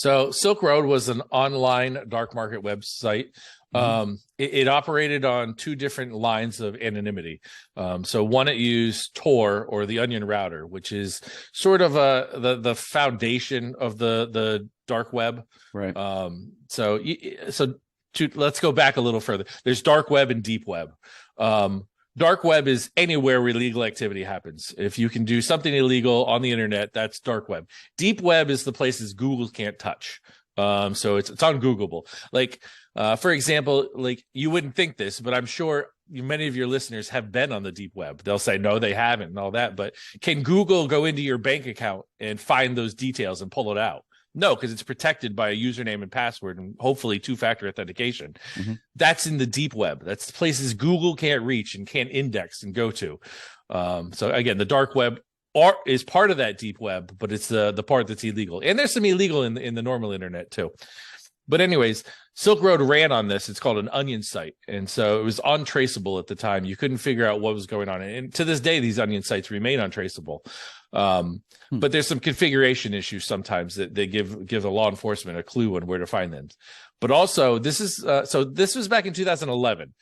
So Silk Road was an online dark market website. It operated on two different lines of anonymity. So one, it used Tor, or the Onion router, which is sort of the foundation of the dark web. Right. Let's go back a little further. There's dark web and deep web. Dark web is anywhere where illegal activity happens. If you can do something illegal on the internet, that's dark web. Deep web is the places Google can't touch. So it's ungoogleable. Like, for example, like, you wouldn't think this, but I'm sure many of your listeners have been on the deep web. They'll say, no, they haven't and all that. But can Google go into your bank account and find those details and pull it out? No, because it's protected by a username and password and hopefully two-factor authentication. That's in the deep web. That's places Google can't reach and can't index and go to. So again, the dark web is part of that deep web, but it's the part that's illegal. And there's some illegal in the normal internet too. But anyways, Silk Road ran on this. It's called an onion site. And so it was untraceable at the time. You couldn't figure out what was going on. And to this day, these onion sites remain untraceable. But there's some configuration issues sometimes that they give the law enforcement a clue on where to find them. But also, this was back in 2011,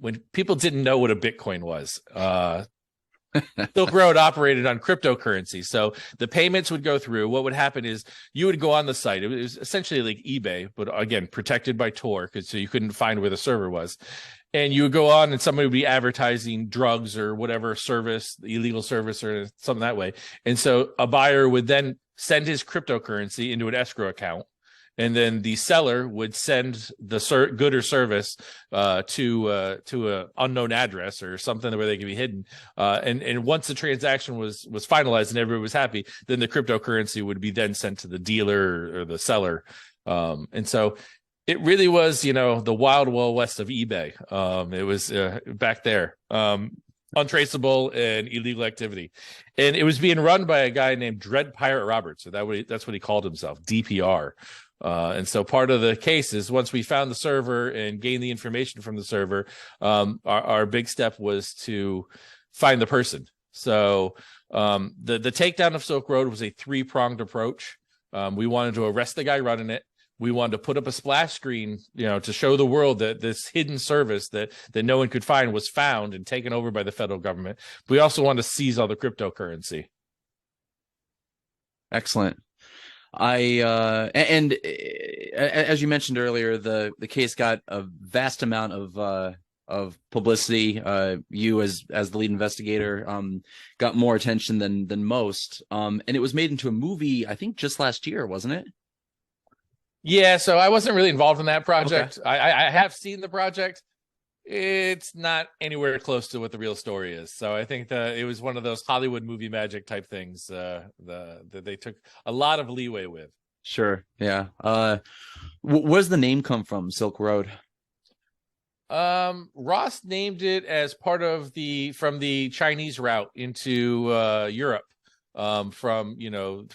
when people didn't know what a Bitcoin was. Silk Road operated on cryptocurrency. So the payments would go through. What would happen is you would go on the site. It was essentially like eBay, but again, protected by Tor, so you couldn't find where the server was. And you would go on and somebody would be advertising drugs or whatever service, illegal service or something that way. And so a buyer would then send his cryptocurrency into an escrow account. And then the seller would send the good or service to an unknown address or something where they could be hidden. And once the transaction was finalized and everybody was happy, then the cryptocurrency would be then sent to the dealer or the seller. And so it really was, the wild west of eBay. It was back there. Untraceable and illegal activity. And it was being run by a guy named Dread Pirate Roberts. So that's what he called himself, DPR. And so part of the case is once we found the server and gained the information from the server, our big step was to find the person. So the takedown of Silk Road was a three-pronged approach. We wanted to arrest the guy running it. We wanted to put up a splash screen, to show the world that this hidden service that no one could find was found and taken over by the federal government. We also wanted to seize all the cryptocurrency. Excellent. And as you mentioned earlier, the case got a vast amount of publicity. You as the lead investigator got more attention than most. And it was made into a movie, I think, just last year, wasn't it? Yeah, so I wasn't really involved in that project. Okay. I have seen the project. It's not anywhere close to what the real story is. So I think that it was one of those Hollywood movie magic type things that they took a lot of leeway with. Sure. Yeah. Where's the name come from, Silk Road? Ross named it as part of from the Chinese route into Europe. From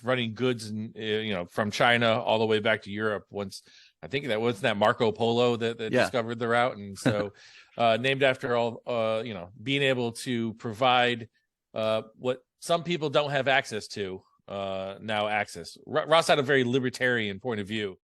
running goods and from China all the way back to Europe. Once I think that Marco Polo that discovered the route, and so named after all being able to provide what some people don't have access to now access. Ross had a very libertarian point of view.